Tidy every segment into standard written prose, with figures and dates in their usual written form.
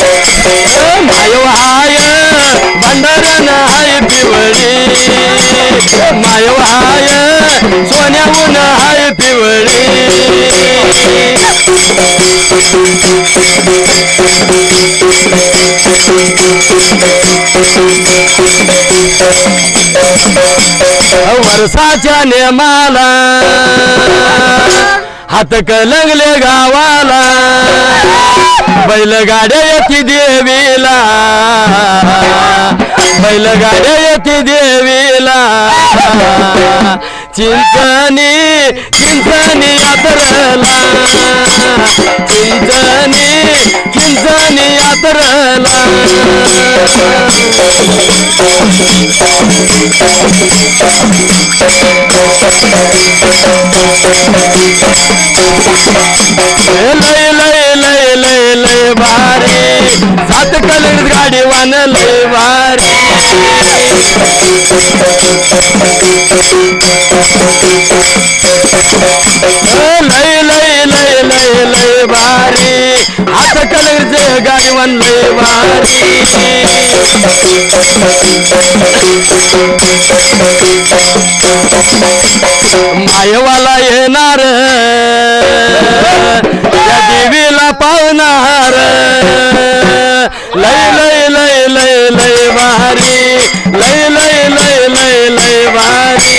मायो हाय भंडारन हाय पिवळी मायो हाय सोन्याहून हाय पिवळी वर्षाच्या नेमाला हात कलंगले गावाला बैलगाड्या येती देवीला बैलगाड्या येती देवीला चिंचणी चिंचणी यात्रेला चिंचणी चिंचणी यात्रेला लय लय लय लय लय भारी सात कलर गाडी वान लय भारी लय लय लय लय लय भारी हात कलर गाडी वान लय भारी मायवाला येणार त्या देवीला पावणार लय लय लय लय लय भारी लय लय लय लय लय भारी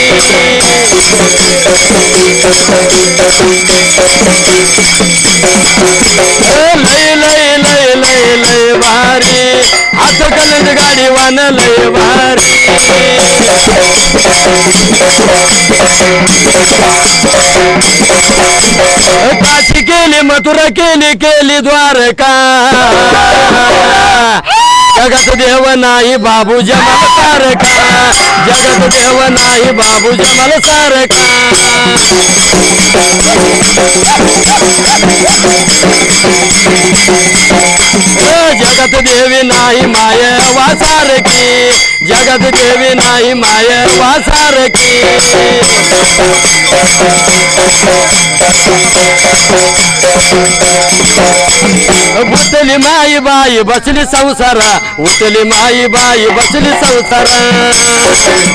लय लय लय लय लय भारी हात कलर गाडी वान लय भारी काशी केली मथुरा केली केली द्वारका जगत देव नाही बाबू जमल सारखा जगत देव नाही बाबू जमल सारखा जगत देवी नाही माय वासारखी जगत देवी नाही माय वासारखी उतली माई बाई बसली संसारा उतली माई बाई बसली संसारा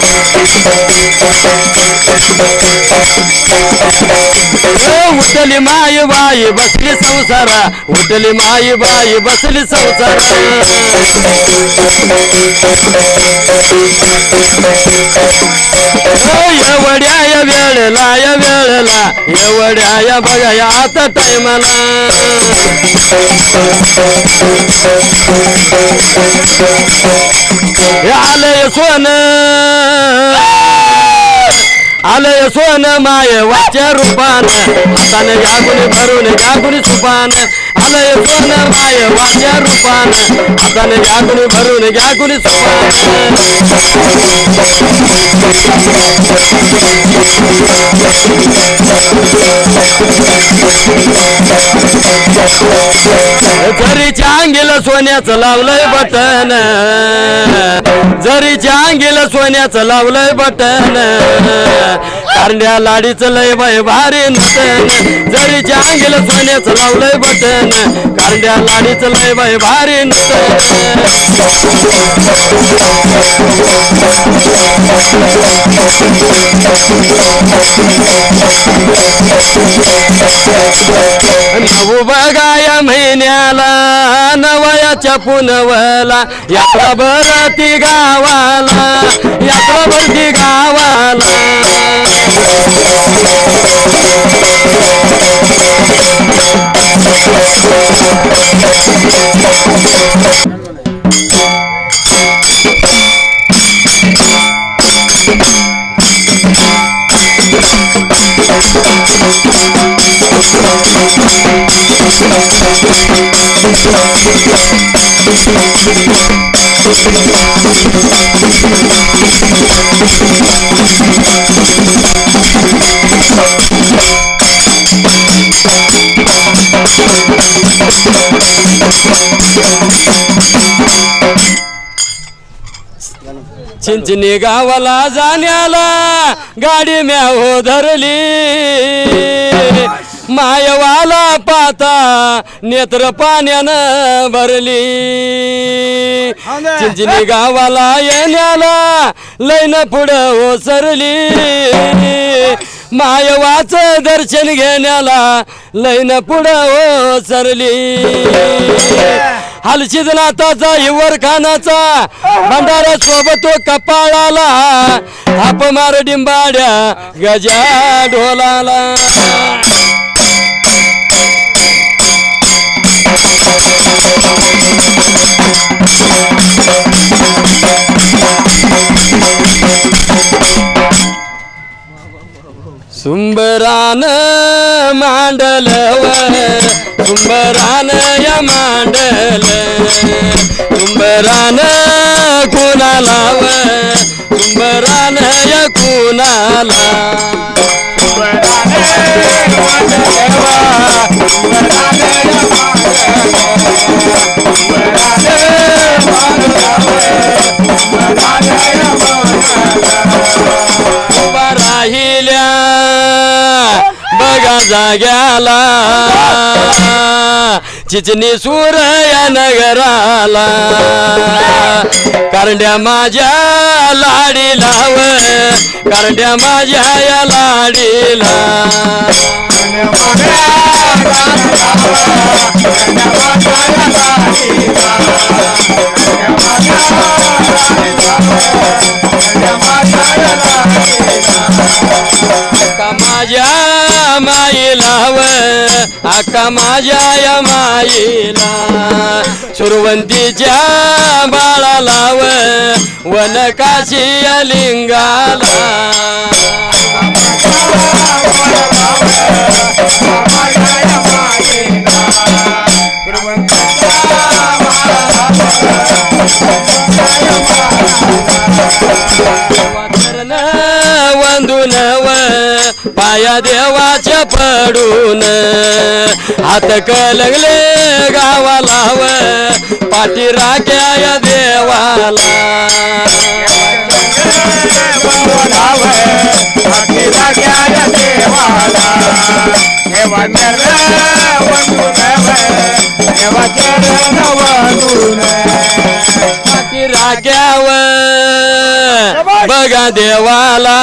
उतली माई बाई बसली संसारा उतली माई बाई बसली संसारा एवढ्या या वेळेला एवढ्या या बघा या आता टायमाला आलंय सोन आलंय सोन माय वाच्या रूपान हाताने घ्यागुनी भरून घ्यागुनी सुपान आलंय सोन माय वाच्या रूपान हाताने घ्यागुनी भरून घ्यागुनी सुपान जरीच्या अंगीला सोन्याचं लावलंय बटन जरीच्या अंगीला सोन्याचं लावलंय बटन कारण्या लाडीचं लय बाय भारी नटन जरीच्या अंगीला सोन्याचं लावलंय बटन कारण्या लाडीचं लय बाय भारी नटन नऊ बघाया महिन्याला नवयाच्या पुनवला यात्रा भरती गावाला यात्रा भरती गावाला चिंचणी गावाला जाण्याला गाडी म्याहो धरली मायवाला पाता नेत्र पाण्यानं भरली चिंचणी गावाला येण्याला लैन पुढं ओसरली मायवाचं दर्शन घेण्याला लैन पुढं ओसरली हलशिदनाथाचा हिवर खानाचा भंडारा सोबत कपाळाला थाप मार डिंबाड्या गजा ढोलाला सुंबरान मांडलव सुंबरान या मांडल सुंबरान कुणालाव सुंबरान या कुणाला राहिल्या बघा जाग्याला चिचणी सूर या नगराला कारंड्या माझ्या लाडीला कारंड्या माझ्या या लाडीला माझ्या माईला आका माझ्या या माईला सुरवंतीच्या बाळाला वन काशी या लिंगाला वंदून पाया देवाच्या पडून हात कलगले गावाला पाठी राख्या या देवाला राख्याव बघा देवाला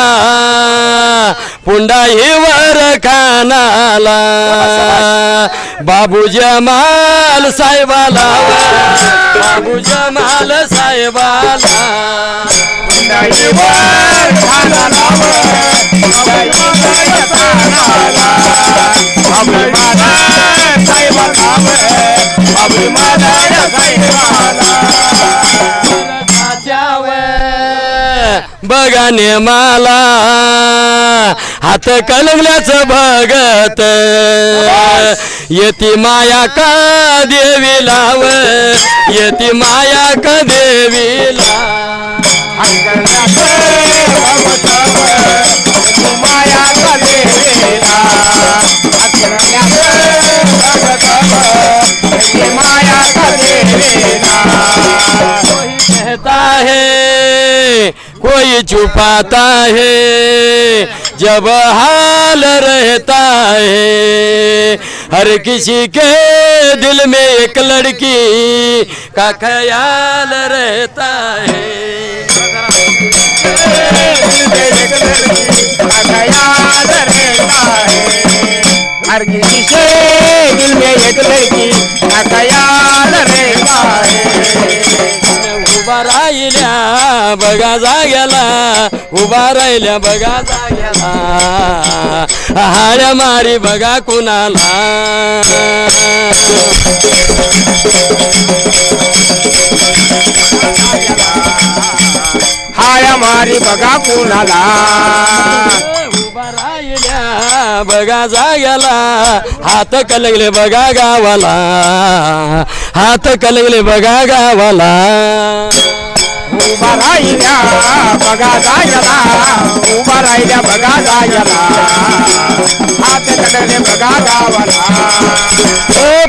पुंडा हिवर खानाला बाबू जमाल साहेबाला बाबू जमाल साहेबाला पुंडा हिवर खानाला बघा नेमाला हात कलगल्याच भगत येती माया का देवीला येती माया का देवीला माया का देवीला माया का देवीला कहता है कोई छुपाता है जब हाल रहता है हर किसी के दिल में एक लड़की का ख्याल रहता है हर किसी के दिल में एक लड़की का ख्याल रहता है उभा राहिल्या बघा जाग्याला उभा राहिल्या बघा जाग्याला हाड्या मारी बघा कुणाला हाड्या मारी बघा कुणाला उभा राहिल्या बघा जाग्याला हात कलगले बघा गावाला हात कलगले बघा गावाला उभा राहिल्या बघा जायला उभा राहिल्या बघा जायला हात कडले बघा गावाला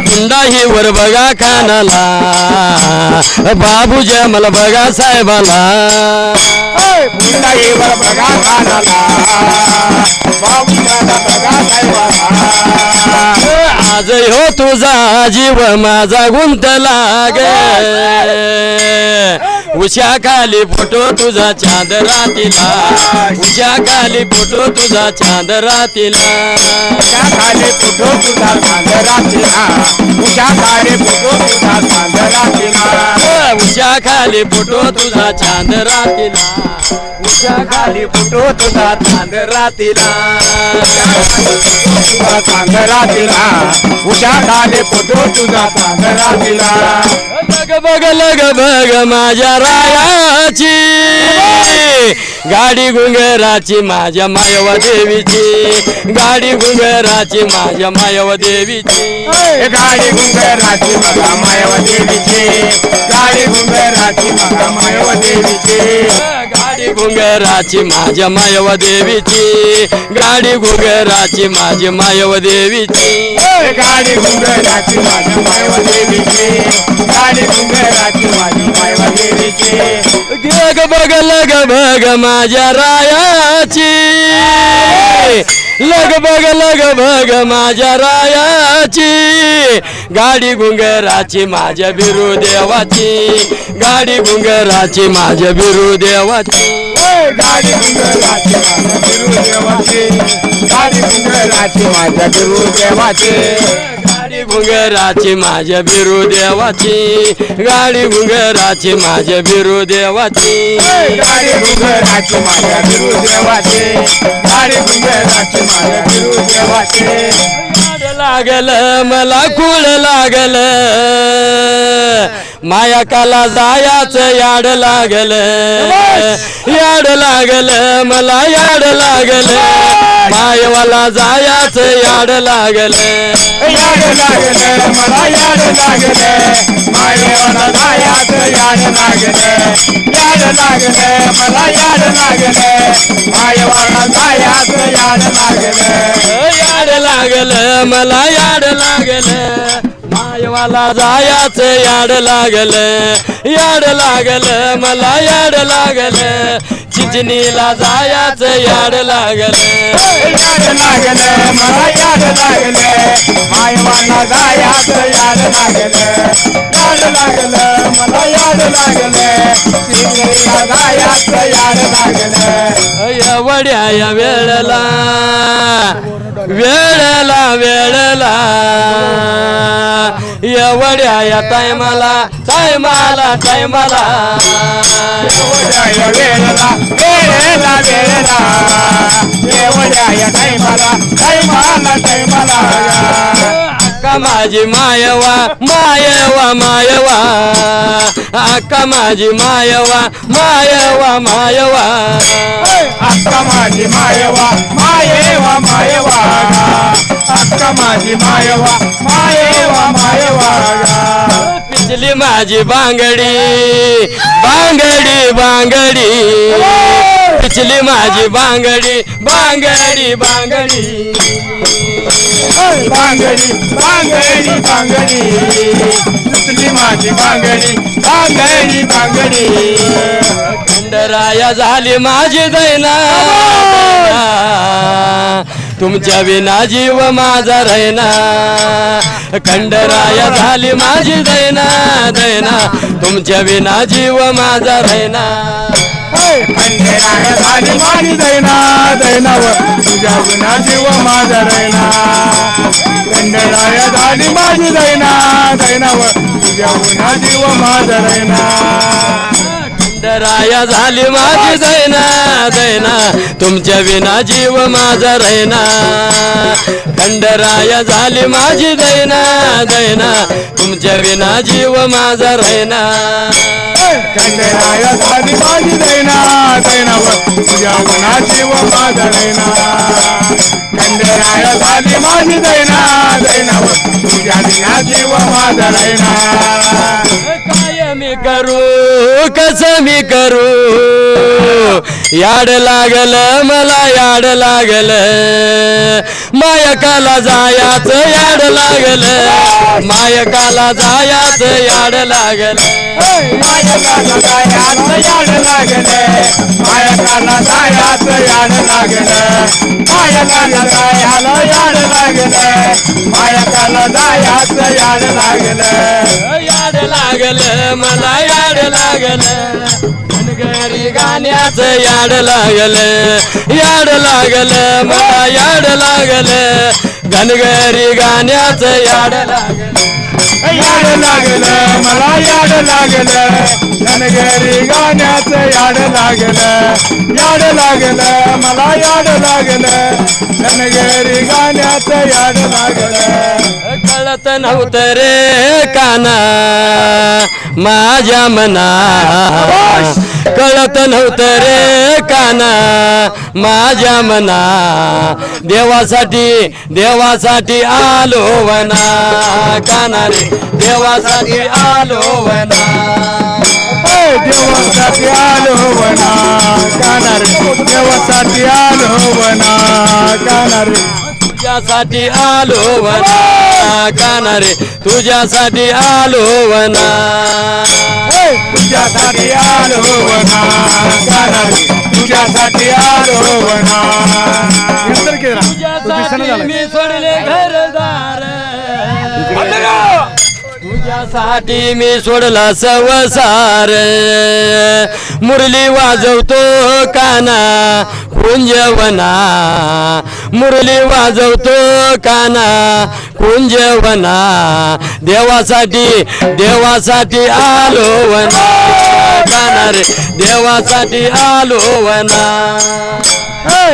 पुंडा ही वर बघा कानाला बाबू जमल बघा साहेबाला पुंडा ही वर बघा कानाला बाबू जमल बघा साहेबाला आज हो तुझा जीव माझा गुंतला ग उशा खाली फोटो तुझा चांद रातीला उशा खाली फोटो तुझा चांद रातीला उशा खाली फोटो तुझा चांद रातीला उशा खाली फोटो तुझा चांद रातीला उशा खाली फोटो तुझा चांद रातीला उशा खाली फोटो तुझा चांद रातीला चांद रातीला उशा खाली फोटो तुझा चांद रातीला लग बघ माझ्या रायाची गाडी घुंगराची माझ्या मायवा देवीची गाडी घुंगराची माझ्या मायवा देवीची गाडी घुंगराची माझ्या मायवा देवीची गाडी घुंगराची माझ्या मायवा देवीची गाडी घुंगराची माझ्या मायवा देवीची गाडी घुंगराची माझी मायवा देवीची गाडी घुंगराची माझ्या मायवा देवीची गाडी घुंगराची माझी मायवा देवीची ग बघ लग बघ माझ्या रायाची लग बघ माझ्या रायाची गाडी घुंगराची माझ्या बिरू देवाची गाडी घुंगराची माझ्या बिरू देवाची गाडी घुंगराची माझ्या बिरू देवाची गाडी घुंगराची माझ्या बिरू देवाची गाडी घुंगराची माझ्या बिरू देवाची गाडी घुंगराची माझ्या बिरू देवाची गाडी घुंगराची माझ्या बिरू देवाची गाडी घुंगराची माझ्या बिरू देवाची याड लागल मला कुळ लागल माया काला जायाच याड लागल याड लागल मला याड लागल मायवाला जायाच याड लागल याड लागल मला याड लागल मायवाला जायाच याड लागल याड लागल मला याड लागल मायवाला जायाच याड लागल याड लागल मला याड लागल मायवाला जायाच याड लागल याड लागल मला याड लागल चिंचणीला जायाच याड लागल याड लागल मला याड लागल मायवाला जायाच याड लागल याड लागल मला याड लागल चिंचणीला जायाच याड लागल एवढ्या या वेळेला वेळेला वेळेला एवढ्या या टायमाला टायमाला टायमाला एवढ्या वेळेला वेळेला वेळेला एवढ्या या टायमाला टायमाला टायमाला अक्का माझी मायवा मायवा मायवा अक्का माझी मायवा मायवा मायवा अक्का माझी मायवा मायवा मायवा अक्का माझी मायवा मायवा मायवा पिचली माझी बांगडी बांगडी बांगडी पिचली माझी बांगडी बांगडी बांगडी बांगडी बांगडी बांगडी पिचली माझी बांगडी बांगडी बांगडी खंडराया झाली माझी दैना तुमच्या विना जीव माझा राहिना खंडराया झाली माझी दैना दैना तुमच्या विना जीव माझा राहिना खंडराया झाली माझी दैना दैनावर तुझ्या विना जीव माझा राहिना खंडराया झाली माझी दैना दैनावर तुझ्या विना जीव माझा राहिना खंडराया झाली माझी दैना दैना तुमच्या विना जीव माझा राहिना खंडराया झाली माझी दैना दैना तुमच्या विना जीव माझा राहिना खंडराया झाली माझी दैना दैनावर तुझ्या विना जीव माझा राहिना खंडराया झाली माझी दैना दैनावर तुझ्या विना जीव माझा राहिना कायमी कसं मी करू याड लागल मला याड लागल मायकाला जायाचं याड लागल मायकाला जायाचं याड लागल मायकाला जायाचं याड लागल मायकाला जायाचं याड लागल मायकाला जायाला याड लागल मायकाला जायाचं याड लागल याड लागल मला याड लागल घरी गाण्याचं याड लागल याड लागल मला याड लागल घनगरी गाण्याचं याड लागल याड लागल मला याड लागल घनगरी गाण्याचं याड लागल याड लागल मला याड लागल घनगरी गाण्याचं याड लागल कळत नव्हतं रे काना माझ्या मना कळत नव्हतं रे काना माझ्या मना देवासाठी आलो वना काना रे देवासाठी आलो वना देवासाठी आलो वना काना रे देवासाठी आलो वना काना रे तुझ्यासाठी आलो वना काना रे तुझ्यासाठी आलो वना तुझ्यासाठी आलो वना काना रे तुझ्यासाठी आलो वना तुझ्यासाठी मी सोडले घरदार तुझ्यासाठी मी सोडला संसार मुरली वाजवतो काना कुंजवना मुरली वाजवतो काना कुंजवना देवासाठी आलो वना काना रे देवासाठी आलो वना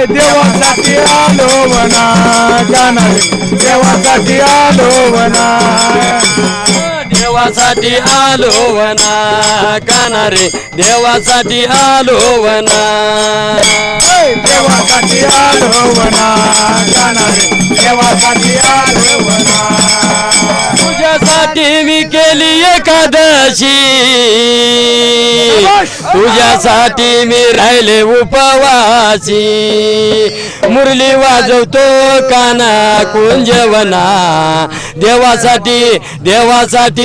देवासाठी आलो वना काना रे देवासाठी आलो वना देवासाठी आलो वना काना रे देवासाठी आलो वना देवासाठी आलो वना काना रे देवासाठी आलो वना तुझ्यासाठी मी केली एकादशी तुझ्यासाठी मी राहिले उपवासी मुरली वाजवतो काना कुंजवना देवासाठी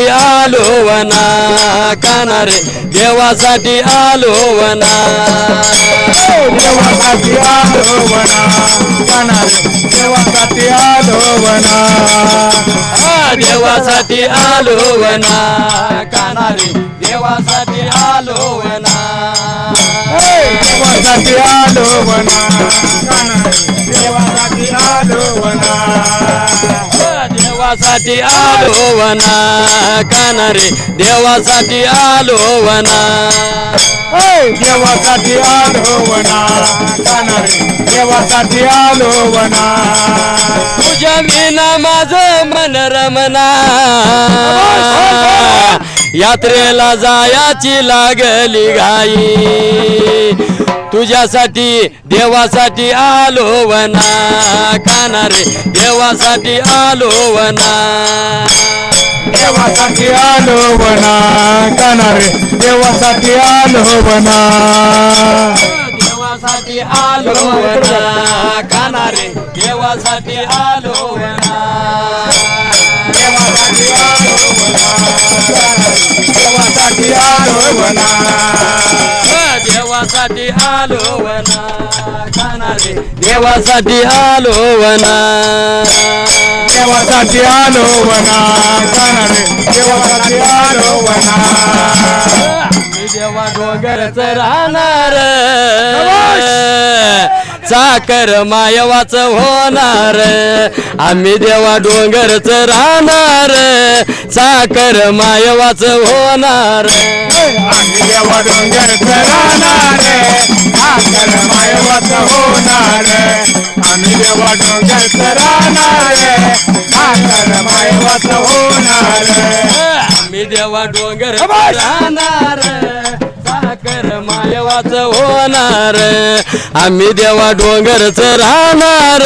आलो वना काना रे देवासाठी आलो वना देवासाठी आलो वना काना रे देवासाठी आलो वना देवासाठी आलो वना काना रे देवासाठी आलो वना देवासाठी आलो वना काना रे देवासाठी आलो वना देवासाठी आलो वना काना रे देवासाठी आलो वना देवासाठी आलो वना काना रे देवासाठी आलो वना तुझ्या विना माझं मन रमना यात्रेला जायाची लागली घाई तुझ्यासाठी देवासाठी आलो वना काना रे देवासाठी आलो वना देवासाठी आलो वना काना रे देवासाठी आलो वना देवासाठी आलो वना काना रे देवासाठी आलो वना देवासाठी आलो वना देवासाठी आलो वना काना रे देवासाठी आलो वना देवासाठी आलो वना काना रे देवासाठी आलो वना देवा डोंगरच राहणार साखर मायवाच होणार आम्ही देवा डोंगरच राहणार साखर मायवाच होणार आम्ही देवा डोंगरच राहणार साखर मायवाच होणार आम्ही देवा डोंगरच राहणार साखर मायवाच होणार आम्ही देवा डोंगर राहणार साखर मायवाच होणार आम्ही देवा डोंगरच राहणार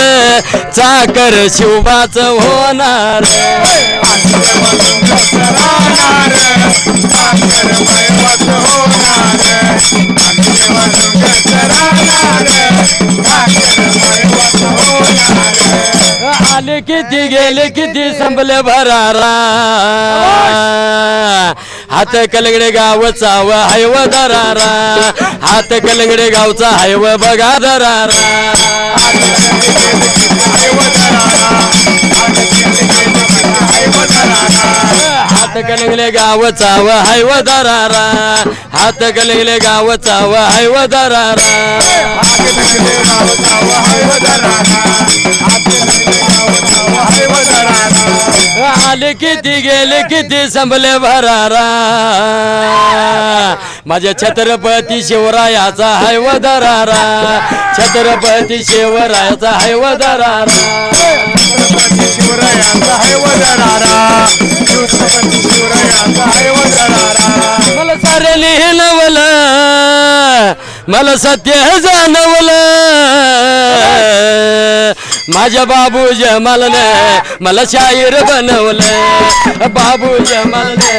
चाकर शिवबाच होणार आम्ही देवा डोंगरच राहणार आले किती गेले किती संपले भरारा हात कलंगडे गावचा व हायव दरारा हात कलंगडे गावचा हायव बघा दरारा हात कलंगले गावचा व हायव दरारा हात कलंगले गावचा व हायव दरारा आले किती गेले किती संभले भरारा माझ्या छत्रपती शिवरायाचा हायव दरारा छत्रपती शिवरायाचा हायव दरारा शिवरायाचा हायव दरारा छत्रपती शिवरायाचा हायव दरारा मला सारे लिहिलवलं मला सत्य जाणवलं माझ्या बाबू जमालने मला शाहीर बनवलं बाबू जमालने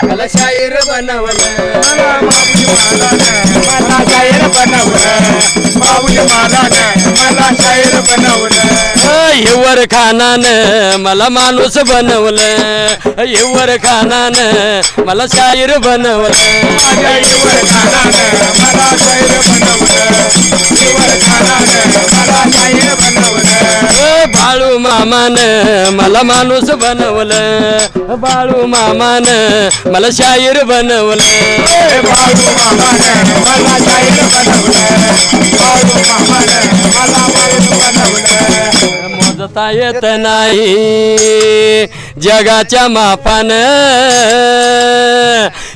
मला शाहीर बनवलं मला शाहीर बनवलं बाबू जमालने मला शाहीर बनवलं हिवर खानानं मला माणूस बनवलं हिवर खानानं मला शाहीर बनवलं हिवर खानानं मला शाहीर बनवलं हिवर खानानं मला शाहीर बनवलं बाळू मामान मला माणूस बनवलं बाळू मामान मला शाहीर बनवलं बाळू मामानं मला शाहीर बनवलं बाळू मामानं मला माणूस बनवलं मोजता येत नाही जगाच्या मापानं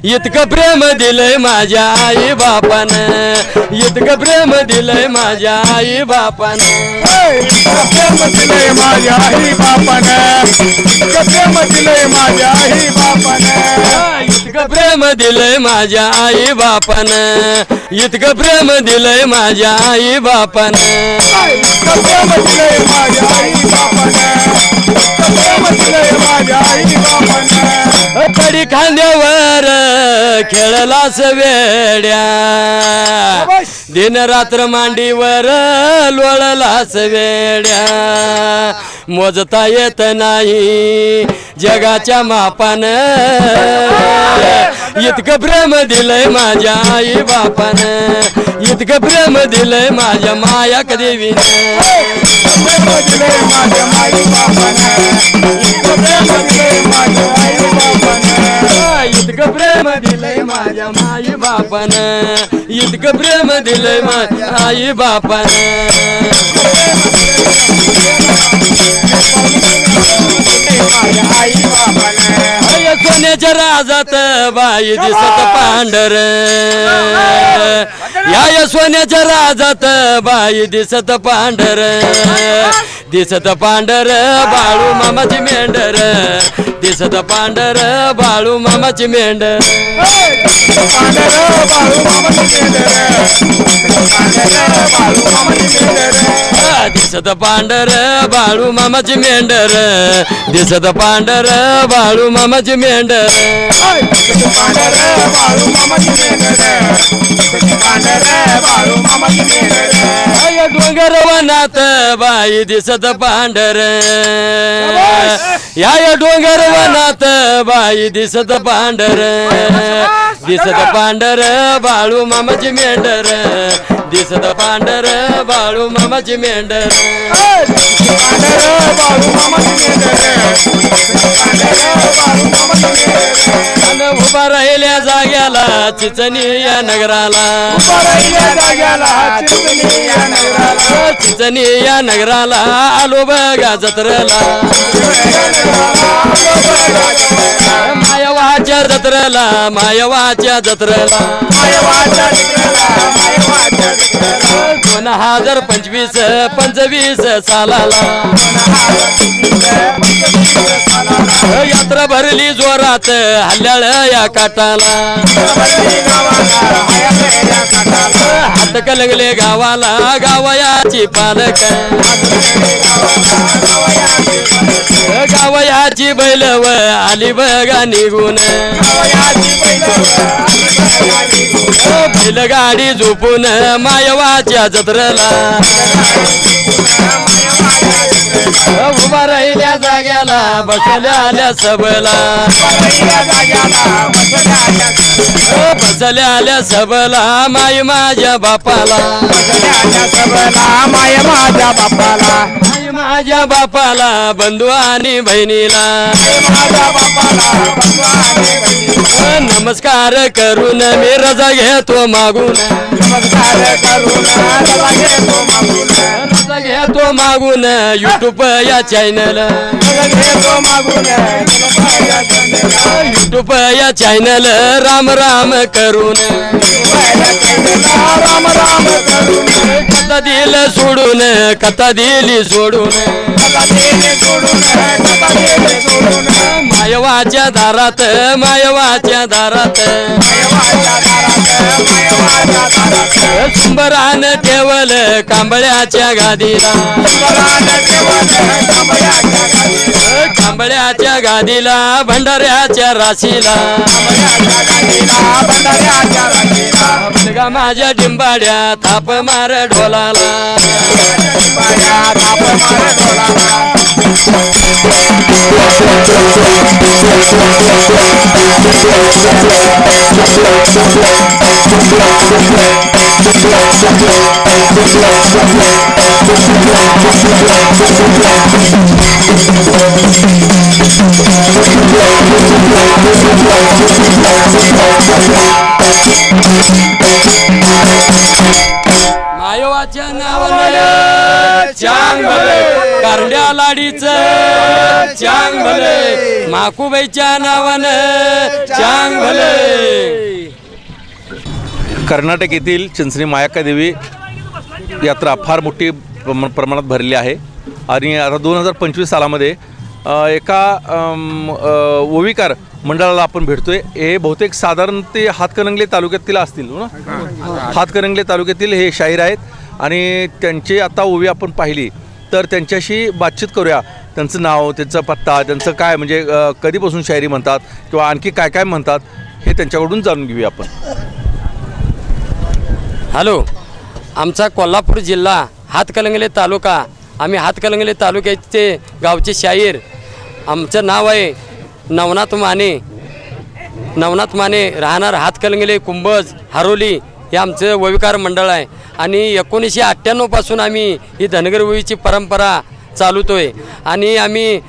इतकं प्रेम दिलंय माझ्या आई बापानं इतकं प्रेम दिलंय माझ्या आई बापानं प्रेम दिलंय माझ्या आई बापानं प्रेम दिलंय माझ्या आई बापानं इतकं प्रेम दिलंय माझ्या आई बापानं इतकं प्रेम दिलंय माझ्या आई बापानं प्रेम दिलंय माझ्या आई बापानं प्रेम दिलंय माझ्या आई बापानं तरी खांद्यावर खेळलास वेड्या दिन रात्र मांडीवर लोळलास वेड्या मोजता येत नाही जगाच्या मापानं इतकं प्रेम दिलंय माझ्या आई बापानं इतकं प्रेम दिलंय माझ्या माया देवीनं प्रेम दिलंय माझ्या आई बापानं प्रेम दिलंय माझ्या आई बापानं इतकं प्रेम दिलंय माझ्या माई बापानं इतकं प्रेम दिलंय माझ्या आई बापानं आई बापानं सोन्याच्या राजात बाई दिसत पांढर या सोन्याच्या राजात बाई दिसत पांढर दिसत पांढर बाळू मामाची मेंढर दिसत पांढर बाळू मामाची मेंढर दिसत पांढर बाळू मामाची मेंढर दिसत पांढर बाळू मामाची मेंढर डोंगर वनात बाई दिसत पांढर या डोंगर वनात बाई दिसत पांढर दिसत पांढर बाळू मामाची मेंढर दिसत पांढर बाळू मामाची मेंढर उभा राहिल्या जाग्याला चिचणी या नगराला चिचणी या नगराला आलो बघा जत्रेला मायवाच्या जत्रेला मायवाच्या जत्रेला 2025 सालाला जत्रा भरली जोरात हल्ल्याळ या काटाला हात कलंगले गावाला गावयाची पालक गावयाची बैलव आली बघा निघून बैलगाडी झोपून मायवाच्या जत्रेला उभा राहिल्या जाग्याला बसल्या आल्या सबला बसल्या आल्या सबला माय माझ्या बापाला माय माझ्या बापाला माय माझ्या बापाला बंधू आणि बहिणीला नमस्कार करून मी रजा घेतो मागून रजा घेतो मागून युट्यूब या चॅनल युट्यूब या चॅनल राम राम करून राम राम कथा दिल सोडून कथा दिली सोडून मायवाच्या दारात मायवाच्या दारात सुंबरान ठेवल कांबळ्याच्या गादीला कांबळ्याच्या गादीला भंडाऱ्याच्या राशीला माझ्या डिंबाड्या थाप मार ढोलाला मायवाच्या नावानं चांग भले कारंड्या लाडीचं चांग भले माकुबाईच्या नावानं चांग भले. कर्नाटक येथील चिंचणी मायाक्कादेवी यात्रा फार मोठी प्रमाणात भरली आहे आणि आता 2025 सालामध्ये एका ओविकार मंडळाला आपण भेटतोय. हे बहुतेक साधारण ते हातकणंगले तालुक्यातील असतील ना, हातकणंगले तालुक्यातील हे शाहीर आहेत आणि त्यांची आता ओवी आपण पाहिली तर त्यांच्याशी बातचीत करूया. त्यांचं नाव, त्यांचा पत्ता, त्यांचं काय म्हणजे कधीपासून शायरी म्हणतात किंवा आणखी काय काय म्हणतात हे त्यांच्याकडून जाणून घेऊया आपण. हॅलो, आमचा कोल्हापूर जिल्हा हातकणंगले तालुका, आम्ही हातकणंगले तालुक्याचे गावचे शाहीर. आमचं नाव आहे नवनाथ माने. नवनाथ माने राहणार हातकणंगले कुंभज हरोली हे आमचं ओविकार मंडळ आहे आणि 1998 पासून आम्ही ही धनगर ओवीची परंपरा चालवतोय. आणि आम्ही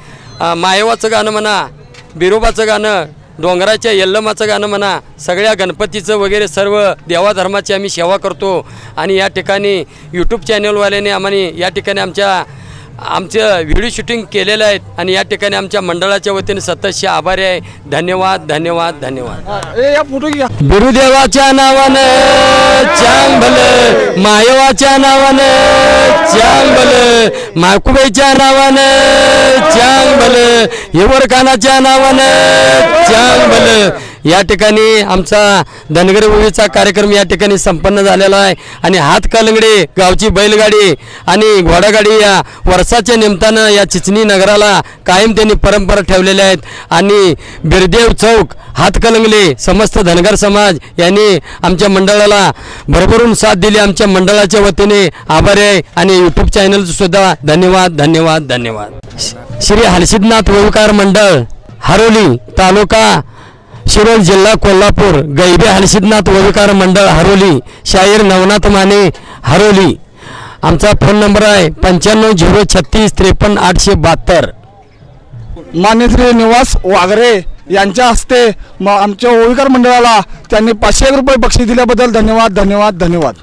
मायवाचं गाणं म्हणा, बिरोबाचं गाणं, डोंगराच्या यल्लमाचं गाणं म्हणा, सगळ्या गणपतीचं वगैरे सर्व देवाधर्माची आम्ही सेवा करतो. आणि या ठिकाणी यूट्यूब चॅनलवाल्याने आम्हाला या ठिकाणी आमचं व्हिडिओ शूटिंग केलेलं आहे आणि या ठिकाणी आमच्या मंडळाच्या वतीने सततचे आभारी आहे. धन्यवाद धन्यवाद धन्यवाद. गुरुदेवाच्या नावानं चांग भलं, मायवाच्या नावानं चांग भलं, माकुबाईच्या नावानं चांग भलं, हिवरखानाच्या नावानं चांग भलं. या ठिकाणी आमचा धनगर ओवीचा कार्यक्रम या ठिकाणी संपन्न झालेला आहे आणि हातकणंगले गावची बैलगाडी आणि घोडागाडी या वर्षाच्या निमित्तानं या चिचणी नगराला कायम त्यांनी परंपरा ठेवलेल्या आहेत. आणि बिरदेव चौक हातकणंगले समस्त धनगर समाज यांनी आमच्या मंडळाला भरभरून साथ दिली. आमच्या मंडळाच्या वतीने आभारी आहे आणि यूट्यूब चॅनलचं सुद्धा धन्यवाद धन्यवाद धन्यवाद. श्री हलसिद्धनाथ ओविकार मंडळ हरोली तालुका शिरोळ जिल्हा कोल्हापूर, गैबे हलसिद्धनाथ ओविकार मंडळ हरोली, शाहीर नवनाथ माने हरोली. आमचा फोन नंबर आहे 9503635872. मान्य श्री निवास वाघरे यांच्या हस्ते आमच्या ओविकार मंडळाला त्यांनी 500 रुपये बक्षीस दिल्याबद्दल धन्यवाद धन्यवाद धन्यवाद.